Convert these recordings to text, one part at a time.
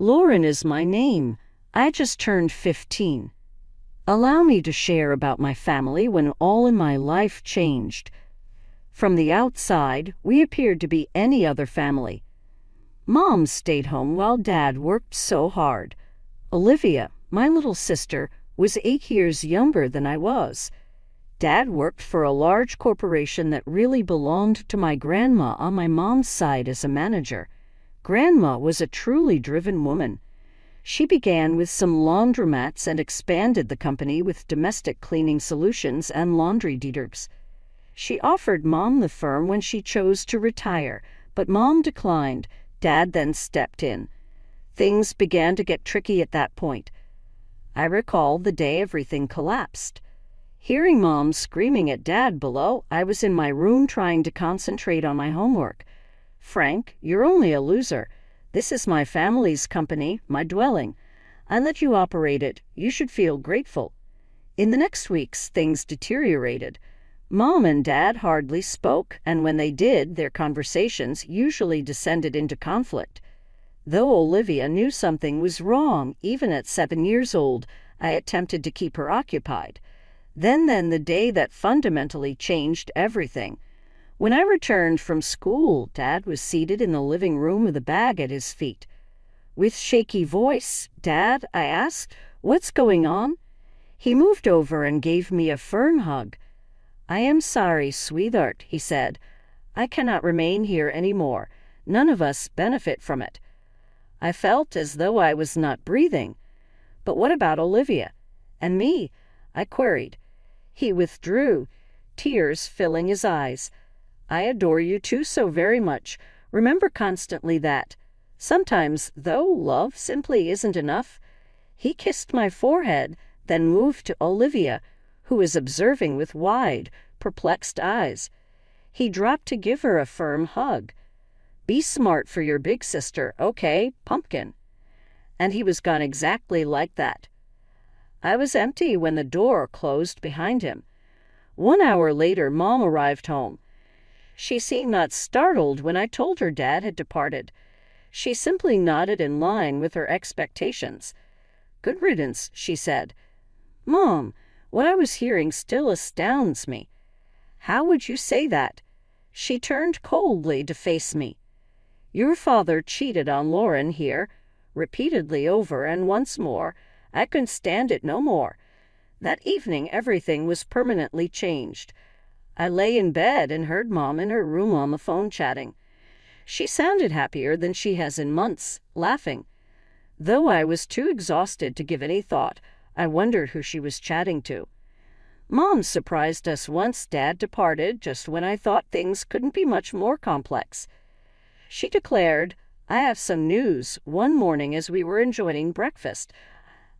Lauren is my name. I just turned 15. Allow me to share about my family when all in my life changed. From the outside, we appeared to be any other family. Mom stayed home while Dad worked so hard. Olivia, my little sister, was 8 years younger than I was. Dad worked for a large corporation that really belonged to my grandma on my mom's side as a manager. Grandma was a truly driven woman. She began with some laundromats and expanded the company with domestic cleaning solutions and laundry detergents. She offered Mom the firm when she chose to retire, but Mom declined. Dad then stepped in. Things began to get tricky at that point. I recall the day everything collapsed. Hearing Mom screaming at Dad below, I was in my room trying to concentrate on my homework. "Frank, you're only a loser. This is my family's company, my dwelling. I let you operate it. You should feel grateful." In the next weeks, things deteriorated. Mom and Dad hardly spoke, and when they did, their conversations usually descended into conflict. Though Olivia knew something was wrong, even at 7 years old, I attempted to keep her occupied. Then the day that fundamentally changed everything. When I returned from school, Dad was seated in the living room with a bag at his feet. With shaky voice, "Dad," I asked, "what's going on?" He moved over and gave me a firm hug. "I am sorry, sweetheart," he said. "I cannot remain here any more. None of us benefit from it." I felt as though I was not breathing. "But what about Olivia? And me?" I queried. He withdrew, tears filling his eyes. "I adore you too so very much. Remember constantly that. Sometimes, though, love simply isn't enough." He kissed my forehead, then moved to Olivia, who was observing with wide, perplexed eyes. He dropped to give her a firm hug. "Be smart for your big sister, okay, pumpkin." And he was gone exactly like that. I was empty when the door closed behind him. 1 hour later, Mom arrived home. She seemed not startled when I told her Dad had departed. She simply nodded in line with her expectations. "Good riddance," she said. "Mom, what I was hearing still astounds me." "How would you say that?" She turned coldly to face me. "Your father cheated on Lauren here, repeatedly over and once more. I couldn't stand it no more. That evening everything was permanently changed. I lay in bed and heard Mom in her room on the phone chatting. She sounded happier than she has in months, laughing. Though I was too exhausted to give any thought, I wondered who she was chatting to. Mom surprised us once Dad departed, just when I thought things couldn't be much more complex. She declared, "I have some news," one morning as we were enjoying breakfast.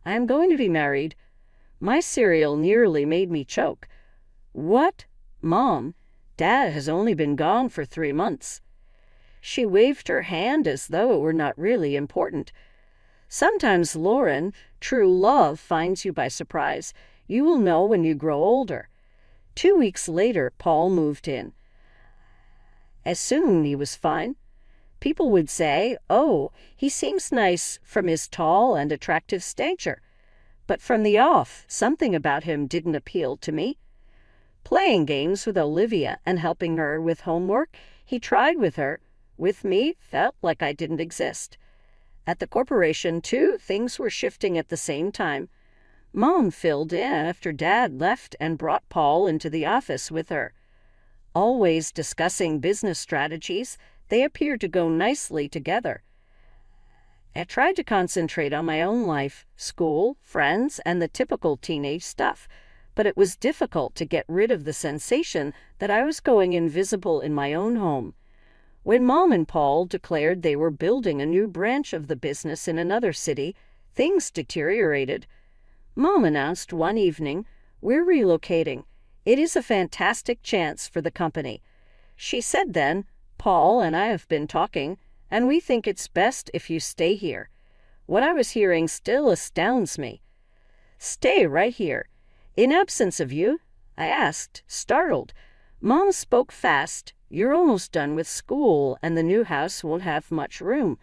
"I am going to be married." My cereal nearly made me choke. "What? Mom, Dad has only been gone for 3 months. She waved her hand as though it were not really important. "Sometimes, Lauren, true love finds you by surprise. You will know when you grow older." 2 weeks later, Paul moved in. As soon he was fine. People would say, "Oh, he seems nice from his tall and attractive stature." But from the off, something about him didn't appeal to me. Playing games with Olivia and helping her with homework, he tried with her. With me, felt like I didn't exist. At the corporation, too, things were shifting at the same time. Mom filled in after Dad left and brought Paul into the office with her. Always discussing business strategies, they appeared to go nicely together. I tried to concentrate on my own life, school, friends, and the typical teenage stuff, but it was difficult to get rid of the sensation that I was going invisible in my own home. When Mom and Paul declared they were building a new branch of the business in another city, things deteriorated. Mom announced one evening, "We're relocating. It is a fantastic chance for the company." She said then, "Paul and I have been talking, and we think it's best if you stay here." What I was hearing still astounds me. "Stay right here. In absence of you?" I asked, startled. Mom spoke fast. "You're almost done with school, and the new house won't have much room.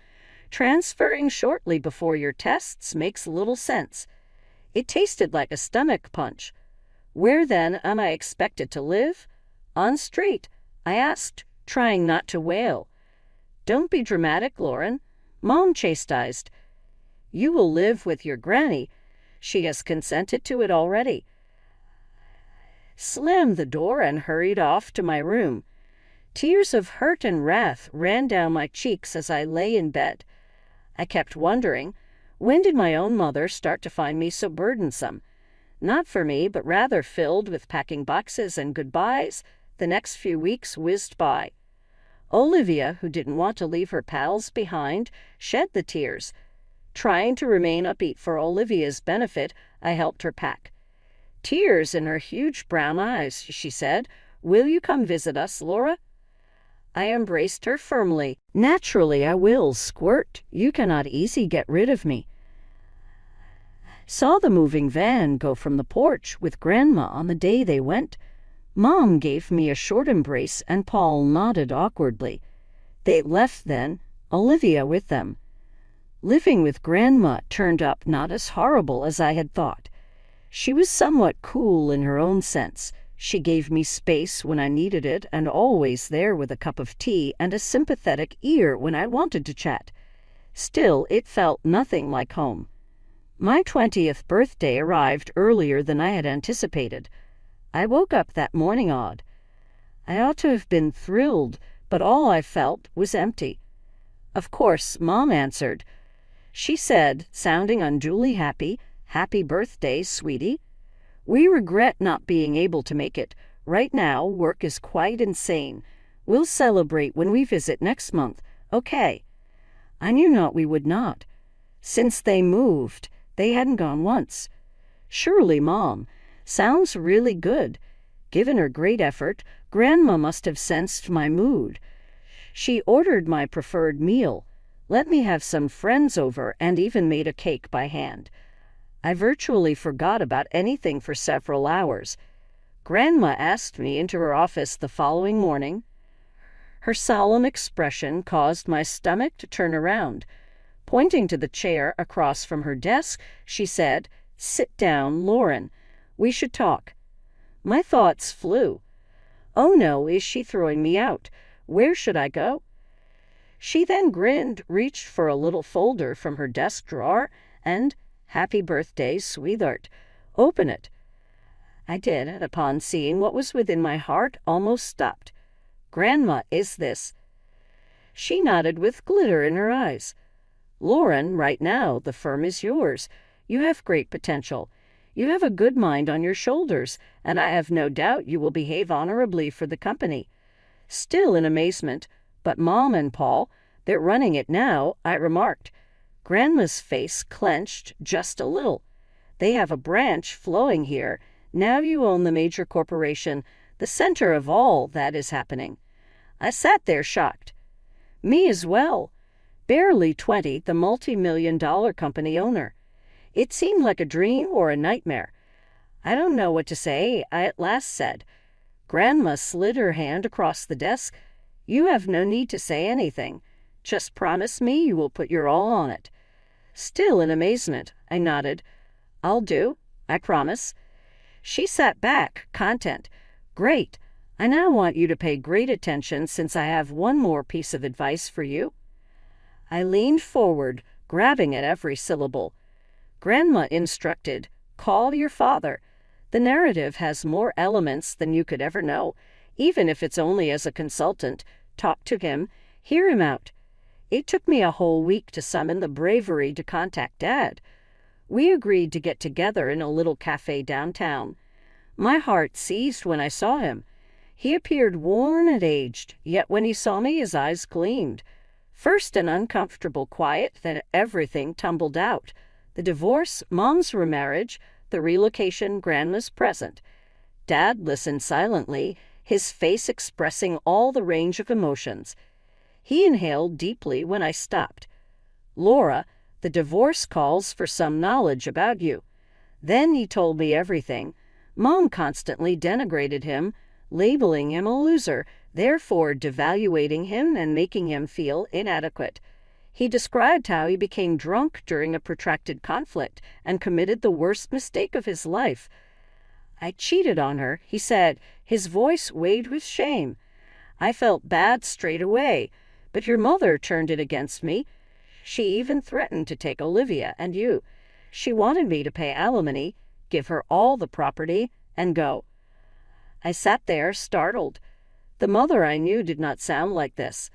Transferring shortly before your tests makes little sense. It tasted like a stomach punch. Where then am I expected to live? On street, I asked, trying not to wail. Don't be dramatic, Lauren, Mom chastised. You will live with your granny. She has consented to it already. Slammed the door and hurried off to my room. Tears of hurt and wrath ran down my cheeks as I lay in bed. I kept wondering, when did my own mother start to find me so burdensome? Not for me, but rather filled with packing boxes and goodbyes. The next few weeks whizzed by. Olivia, who didn't want to leave her pals behind, shed the tears. Trying to remain upbeat for Olivia's benefit, I helped her pack. Tears in her huge brown eyes, she said, "Will you come visit us, Laura?" I embraced her firmly. "Naturally I will, Squirt. You cannot easy get rid of me." Saw the moving van go from the porch with Grandma on the day they went. Mom gave me a short embrace and Paul nodded awkwardly. They left then, Olivia with them. Living with Grandma turned up not as horrible as I had thought. She was somewhat cool in her own sense. She gave me space when I needed it and always there with a cup of tea and a sympathetic ear when I wanted to chat. Still, it felt nothing like home. My 20th birthday arrived earlier than I had anticipated. I woke up that morning odd. I ought to have been thrilled, but all I felt was empty. Of course, Mom answered. She said, sounding unduly happy, "Happy birthday, sweetie. We regret not being able to make it. Right now, work is quite insane. We'll celebrate when we visit next month, okay?" I knew not we would not. Since they moved, they hadn't gone once. Surely, Mom, sounds really good. Given her great effort, Grandma must have sensed my mood. She ordered my preferred meal, let me have some friends over, and even made a cake by hand. I virtually forgot about anything for several hours. Grandma asked me into her office the following morning. Her solemn expression caused my stomach to turn around. Pointing to the chair across from her desk, she said, "Sit down, Lauren. We should talk." My thoughts flew. Oh no, is she throwing me out? Where should I go? She then grinned, reached for a little folder from her desk drawer, and, "Happy birthday, sweetheart. Open it." I did, and upon seeing what was within my heart, almost stopped. "Grandma, is this?" She nodded with glitter in her eyes. "Lauren, right now, the firm is yours. You have great potential. You have a good mind on your shoulders, and I have no doubt you will behave honorably for the company." Still in amazement, "But Mom and Paul, they're running it now," I remarked. Grandma's face clenched just a little. "They have a branch flowing here. Now you own the major corporation, the center of all that is happening." I sat there shocked. Me as well. Barely 20, the multi-million-dollar company owner. It seemed like a dream or a nightmare. "I don't know what to say," I at last said. Grandma slid her hand across the desk. "You have no need to say anything. Just promise me you will put your all on it." Still in amazement, I nodded. "I'll do. I promise." She sat back, content. "Great. I now want you to pay great attention since I have one more piece of advice for you." I leaned forward, grabbing at every syllable. Grandma instructed, "Call your father. The narrative has more elements than you could ever know, even if it's only as a consultant. Talk to him, hear him out." It took me a whole week to summon the bravery to contact Dad. We agreed to get together in a little cafe downtown. My heart seized when I saw him. He appeared worn and aged, yet when he saw me his eyes gleamed. First an uncomfortable quiet, then everything tumbled out. The divorce, Mom's remarriage, the relocation, Grandma's present. Dad listened silently, his face expressing all the range of emotions. He inhaled deeply when I stopped. "Laura, the divorce calls for some knowledge about you." Then he told me everything. Mom constantly denigrated him, labeling him a loser, therefore devaluating him and making him feel inadequate. He described how he became drunk during a protracted conflict and committed the worst mistake of his life. "I cheated on her," he said, his voice weighed with shame. "I felt bad straight away, but your mother turned it against me. She even threatened to take Olivia and you. She wanted me to pay alimony, give her all the property, and go." I sat there, startled. The mother I knew did not sound like this.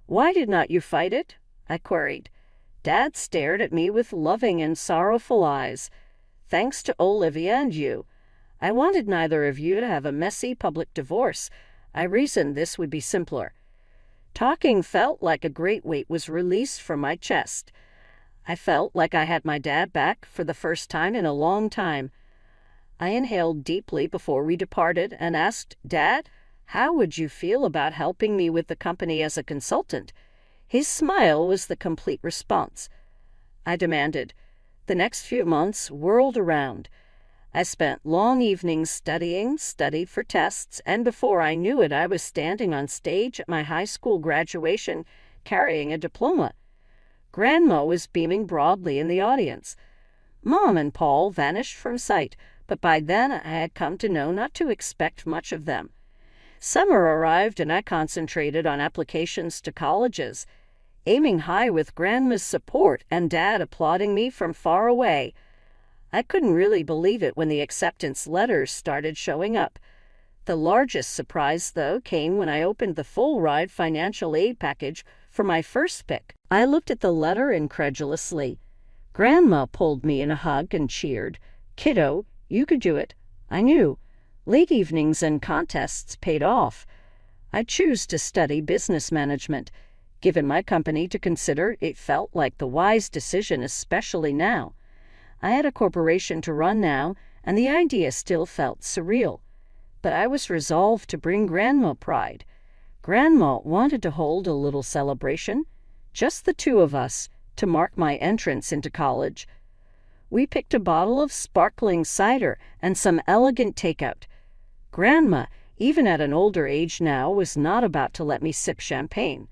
"Why did not you fight it?" I queried. Dad stared at me with loving and sorrowful eyes. "Thanks to Olivia and you. I wanted neither of you to have a messy public divorce. I reasoned this would be simpler." Talking felt like a great weight was released from my chest. I felt like I had my dad back for the first time in a long time. I inhaled deeply before we departed and asked, "Dad, how would you feel about helping me with the company as a consultant?" His smile was the complete response. I demanded. The next few months whirled around. I spent long evenings studied for tests, and before I knew it, I was standing on stage at my high school graduation carrying a diploma. Grandma was beaming broadly in the audience. Mom and Paul vanished from sight, but by then I had come to know not to expect much of them. Summer arrived and I concentrated on applications to colleges, aiming high with Grandma's support and Dad applauding me from far away. I couldn't really believe it when the acceptance letters started showing up. The largest surprise, though, came when I opened the full-ride financial aid package for my first pick. I looked at the letter incredulously. Grandma pulled me in a hug and cheered. "Kiddo, you could do it." I knew. Late evenings and contests paid off. I chose to study business management. Given my company to consider, it felt like the wise decision, especially now. I had a corporation to run now, and the idea still felt surreal. But I was resolved to bring Grandma pride. Grandma wanted to hold a little celebration, just the two of us, to mark my entrance into college. We picked a bottle of sparkling cider and some elegant takeout. Grandma, even at an older age now, was not about to let me sip champagne.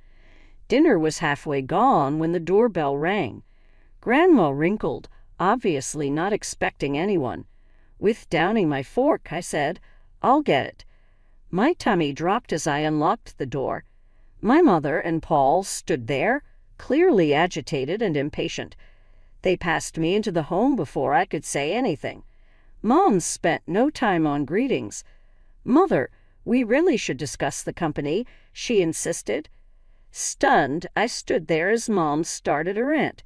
Dinner was halfway gone when the doorbell rang. Grandma wrinkled, obviously not expecting anyone. With downing my fork, I said, "I'll get it." My tummy dropped as I unlocked the door. My mother and Paul stood there, clearly agitated and impatient. They passed me into the home before I could say anything. Mom spent no time on greetings. "Mother, we really should discuss the company," she insisted. Stunned, I stood there as Mom started a rant.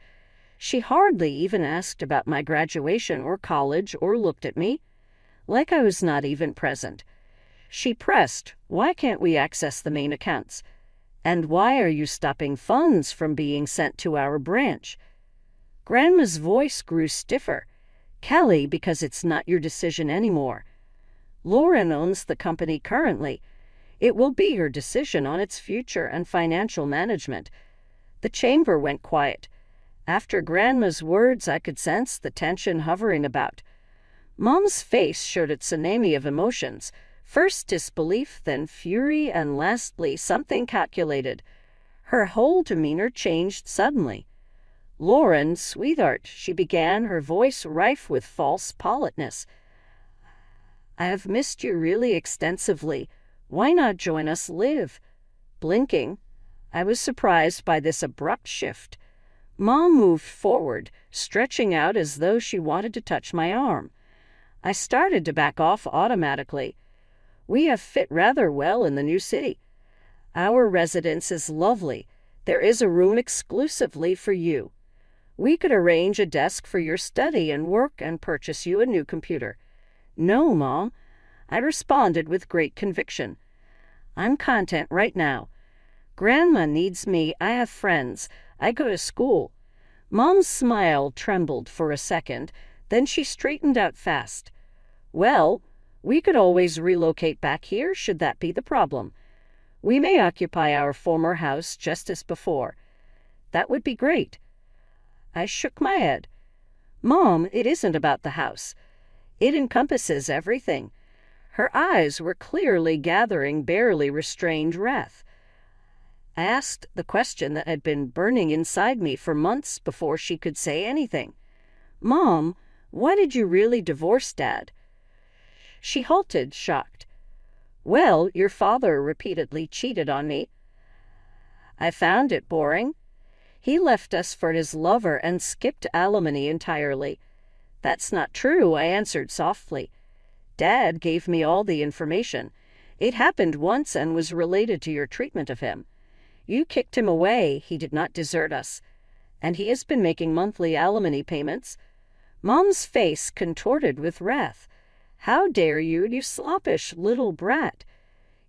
She hardly even asked about my graduation or college or looked at me, like I was not even present. She pressed, "Why can't we access the main accounts? And why are you stopping funds from being sent to our branch?" Grandma's voice grew stiffer. "Kelly, because it's not your decision anymore. Lauren owns the company currently. It will be your decision on its future and financial management." The chamber went quiet. After Grandma's words, I could sense the tension hovering about. Mom's face showed a tsunami of emotions, first disbelief, then fury, and lastly something calculated. Her whole demeanor changed suddenly. "Lauren, sweetheart," she began, her voice rife with false politeness. "I have missed you really extensively. Why not join us live?" Blinking, I was surprised by this abrupt shift. Mom moved forward, stretching out as though she wanted to touch my arm. I started to back off automatically. "We have fit rather well in the new city. Our residence is lovely. There is a room exclusively for you. We could arrange a desk for your study and work and purchase you a new computer." "No, Mom," I responded with great conviction. "I'm content right now. Grandma needs me. I have friends. I go to school." Mom's smile trembled for a second, then she straightened out fast. "Well, we could always relocate back here should that be the problem. We may occupy our former house just as before. That would be great." I shook my head. "Mom, it isn't about the house. It encompasses everything." Her eyes were clearly gathering barely restrained wrath. I asked the question that had been burning inside me for months before she could say anything. "Mom, why did you really divorce Dad?" She halted, shocked. "Well, your father repeatedly cheated on me. I found it boring. He left us for his lover and skipped alimony entirely." "That's not true," I answered softly. "Dad gave me all the information. It happened once and was related to your treatment of him. You kicked him away. He did not desert us. And he has been making monthly alimony payments." Mom's face contorted with wrath. "How dare you, you sloppish little brat!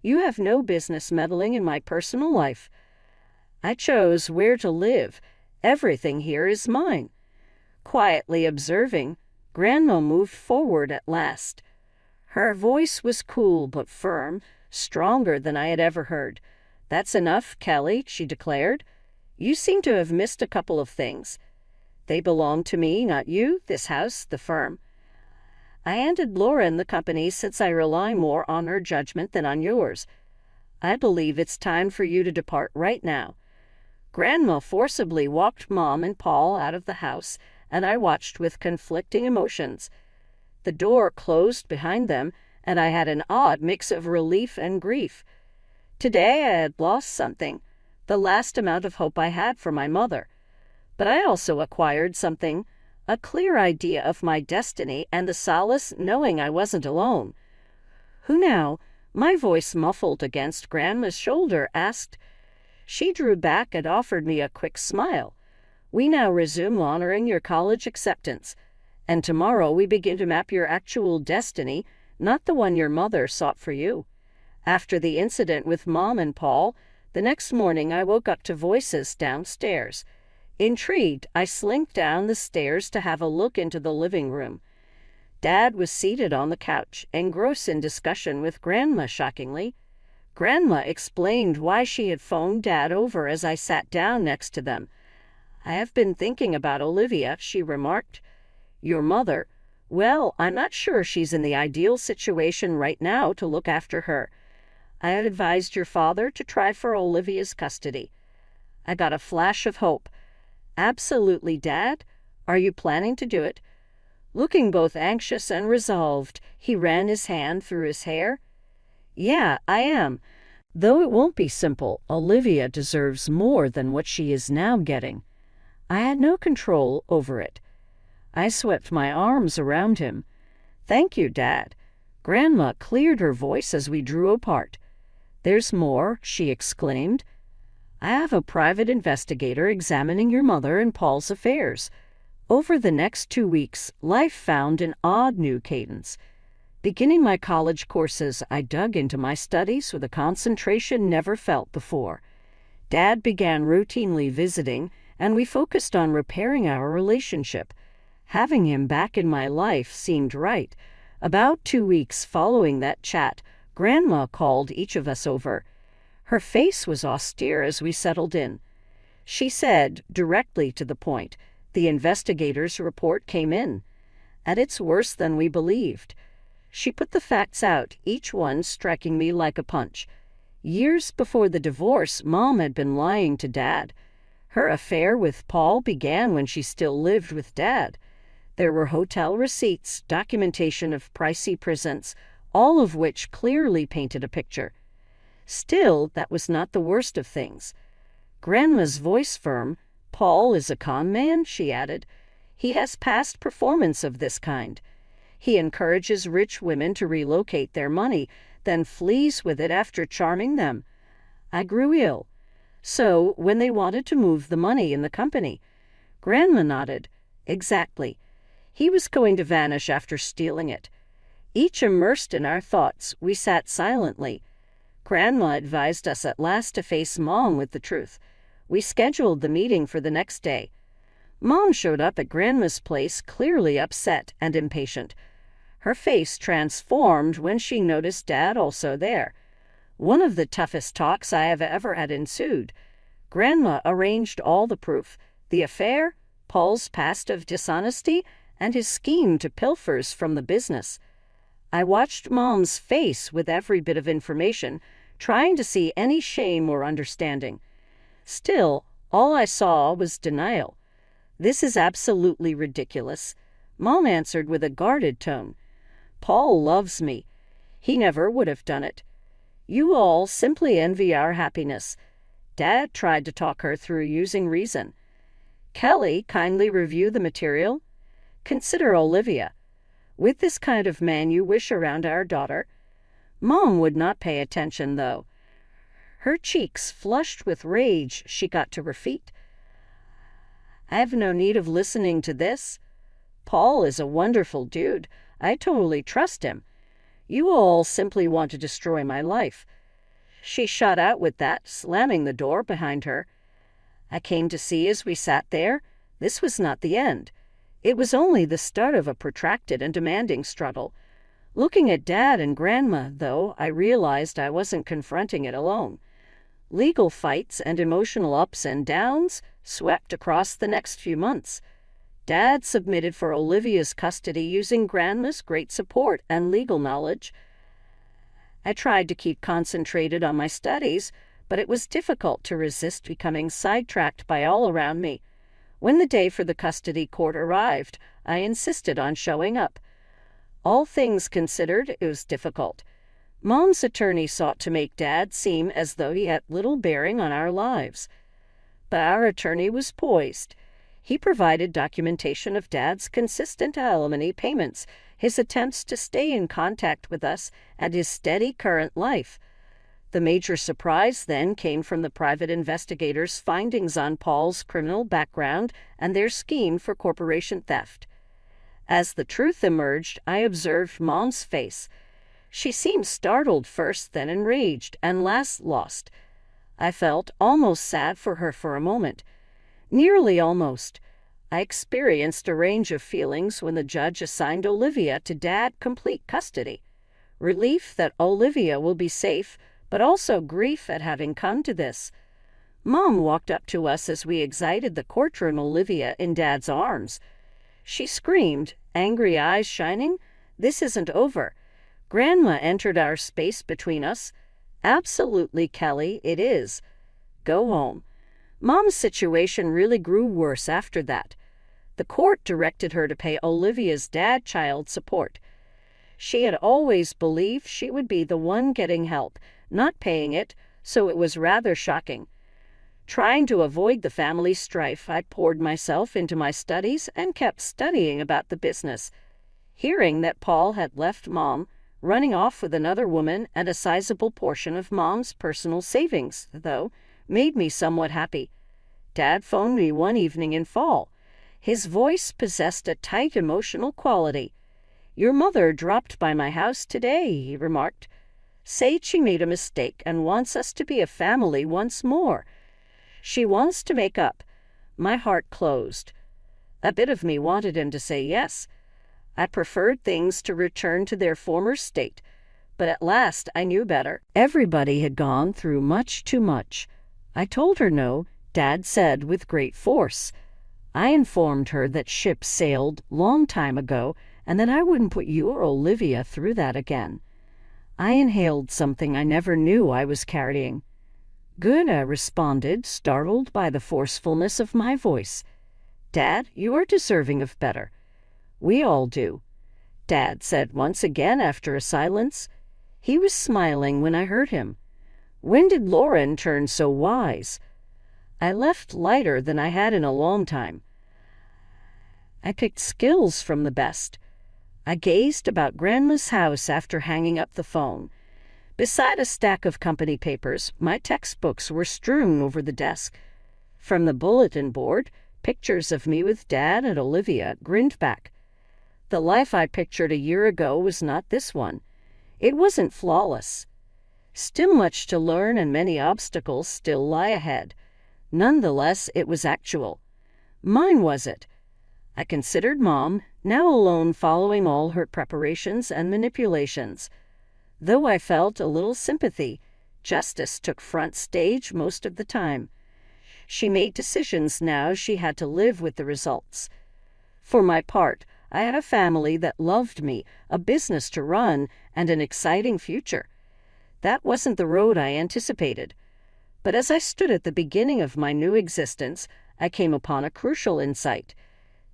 You have no business meddling in my personal life. I chose where to live. Everything here is mine." Quietly observing, Grandma moved forward at last. Her voice was cool but firm, stronger than I had ever heard. "That's enough, Kelly," she declared. "You seem to have missed a couple of things. They belong to me, not you, this house, the firm. I handed Lauren the company since I rely more on her judgment than on yours. I believe it's time for you to depart right now." Grandma forcibly walked Mom and Paul out of the house, and I watched with conflicting emotions. The door closed behind them, and I had an odd mix of relief and grief. Today I had lost something, the last amount of hope I had for my mother. But I also acquired something, a clear idea of my destiny and the solace knowing I wasn't alone. "Who now?" My voice muffled against Grandma's shoulder asked. She drew back and offered me a quick smile. "We now resume honoring your college acceptance, and tomorrow we begin to map your actual destiny, not the one your mother sought for you." After the incident with Mom and Paul, the next morning I woke up to voices downstairs. Intrigued, I slinked down the stairs to have a look into the living room. Dad was seated on the couch, engrossed in discussion with Grandma, shockingly. Grandma explained why she had phoned Dad over as I sat down next to them. "I have been thinking about Olivia," she remarked. "Your mother? Well, I'm not sure she's in the ideal situation right now to look after her. I had advised your father to try for Olivia's custody." I got a flash of hope. "Absolutely, Dad. Are you planning to do it?" Looking both anxious and resolved, he ran his hand through his hair. "Yeah, I am. Though it won't be simple. Olivia deserves more than what she is now getting. I had no control over it." I swept my arms around him. "Thank you, Dad." Grandma cleared her voice as we drew apart. "There's more," she exclaimed. "I have a private investigator examining your mother and Paul's affairs." Over the next 2 weeks, life found an odd new cadence. Beginning my college courses, I dug into my studies with a concentration never felt before. Dad began routinely visiting, and we focused on repairing our relationship. Having him back in my life seemed right. About 2 weeks following that chat, Grandma called each of us over. Her face was austere as we settled in. She said, directly to the point, "The investigator's report came in, and it's worse than we believed." She put the facts out, each one striking me like a punch. Years before the divorce, Mom had been lying to Dad. Her affair with Paul began when she still lived with Dad. There were hotel receipts, documentation of pricey presents, all of which clearly painted a picture. Still, that was not the worst of things. Grandma's voice firm. "Paul is a con man," she added. "He has past performance of this kind. He encourages rich women to relocate their money, then flees with it after charming them." I grew ill. "So, when they wanted to move the money in the company?" Grandma nodded. "Exactly. He was going to vanish after stealing it." Each immersed in our thoughts, we sat silently. Grandma advised us at last to face Mom with the truth. We scheduled the meeting for the next day. Mom showed up at Grandma's place, clearly upset and impatient. Her face transformed when she noticed Dad also there. One of the toughest talks I have ever had ensued. Grandma arranged all the proof: the affair, Paul's past of dishonesty, and his scheme to pilfers from the business. I watched Mom's face with every bit of information, trying to see any shame or understanding. Still, all I saw was denial. "This is absolutely ridiculous," Mom answered with a guarded tone. "Paul loves me. He never would have done it. You all simply envy our happiness." Dad tried to talk her through using reason. "Kelly, kindly review the material. Consider Olivia. With this kind of man you wish around our daughter." Mom would not pay attention, though. Her cheeks flushed with rage. She got to her feet. "I have no need of listening to this. Paul is a wonderful dude. I totally trust him. You all simply want to destroy my life." She shot out with that, slamming the door behind her. I came to see as we sat there, this was not the end. It was only the start of a protracted and demanding struggle. Looking at Dad and Grandma, though, I realized I wasn't confronting it alone. Legal fights and emotional ups and downs swept across the next few months. Dad submitted for Olivia's custody using Grandma's great support and legal knowledge. I tried to keep concentrated on my studies, but it was difficult to resist becoming sidetracked by all around me. When the day for the custody court arrived, I insisted on showing up. All things considered, it was difficult. Mom's attorney sought to make Dad seem as though he had little bearing on our lives. But our attorney was poised. He provided documentation of Dad's consistent alimony payments, his attempts to stay in contact with us, and his steady current life. The major surprise then came from the private investigators' findings on Paul's criminal background and their scheme for corporation theft. As the truth emerged, I observed Mom's face. She seemed startled first, then enraged, and last lost. I felt almost sad for her for a moment. Nearly almost. I experienced a range of feelings when the judge assigned Olivia to Dad complete custody. Relief that Olivia will be safe, but also grief at having come to this. Mom walked up to us as we exited the courtroom, Olivia in Dad's arms. She screamed, angry eyes shining, "This isn't over." Grandma entered our space between us. "Absolutely, Kelly, it is. Go home." Mom's situation really grew worse after that. The court directed her to pay Olivia's dad child support. She had always believed she would be the one getting help, not paying it, so it was rather shocking. Trying to avoid the family strife, I poured myself into my studies and kept studying about the business. Hearing that Paul had left Mom, running off with another woman and a sizable portion of Mom's personal savings, though, made me somewhat happy. Dad phoned me one evening in fall. His voice possessed a tight emotional quality. "Your mother dropped by my house today," he remarked. "Said she made a mistake and wants us to be a family once more. She wants to make up." My heart closed. A bit of me wanted him to say yes. I preferred things to return to their former state, but at last I knew better. Everybody had gone through much too much. I told her no, Dad said with great force. I informed her that ships sailed long time ago and that I wouldn't put you or Olivia through that again. I inhaled something I never knew I was carrying. "Good," I responded, startled by the forcefulness of my voice. "Dad, you are deserving of better." "We all do," Dad said once again after a silence. He was smiling when I heard him. "When did Lauren turn so wise?" I left lighter than I had in a long time. I picked skills from the best. I gazed about Grandma's house after hanging up the phone. Beside a stack of company papers, my textbooks were strewn over the desk. From the bulletin board, pictures of me with Dad and Olivia grinned back. The life I pictured a year ago was not this one. It wasn't flawless. Still much to learn and many obstacles still lie ahead. Nonetheless, it was actual. Mine was it. I considered Mom, now alone following all her preparations and manipulations. Though I felt a little sympathy, justice took front stage most of the time. She made decisions now she had to live with the results. For my part, I had a family that loved me, a business to run, and an exciting future. That wasn't the road I anticipated. But as I stood at the beginning of my new existence, I came upon a crucial insight.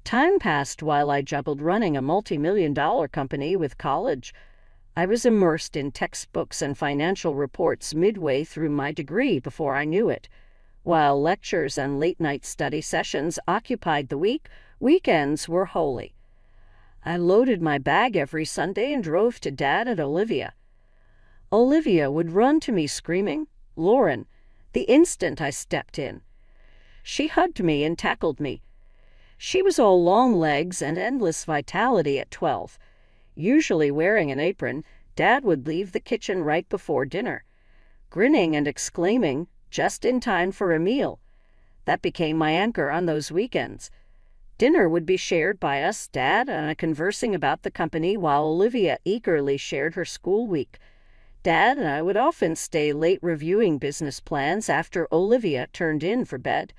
Time passed while I juggled running a multi-million-dollar company with college. I was immersed in textbooks and financial reports midway through my degree before I knew it. While lectures and late-night study sessions occupied the week, weekends were holy. I loaded my bag every Sunday and drove to Dad and Olivia. Olivia would run to me screaming, "Lauren," the instant I stepped in. She hugged me and tackled me. She was all long legs and endless vitality at 12. Usually wearing an apron, Dad would leave the kitchen right before dinner, grinning and exclaiming, "Just in time for a meal." That became my anchor on those weekends. Dinner would be shared by us, Dad and I conversing about the company while Olivia eagerly shared her school week. Dad and I would often stay late reviewing business plans after Olivia turned in for bed.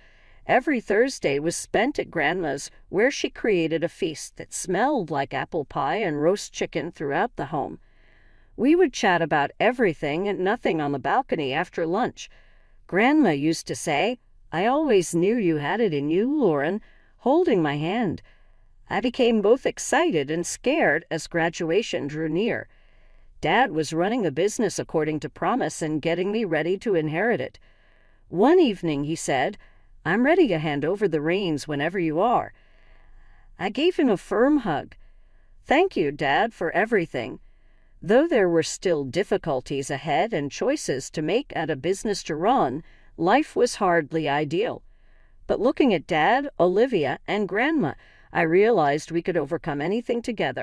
Every Thursday was spent at Grandma's, where she created a feast that smelled like apple pie and roast chicken throughout the home. We would chat about everything and nothing on the balcony after lunch. Grandma used to say, "I always knew you had it in you, Lauren," holding my hand. I became both excited and scared as graduation drew near. Dad was running the business according to promise and getting me ready to inherit it. One evening he said, "I'm ready to hand over the reins whenever you are." I gave him a firm hug. "Thank you, Dad, for everything." Though there were still difficulties ahead and choices to make and a business to run, life was hardly ideal. But looking at Dad, Olivia, and Grandma, I realized we could overcome anything together.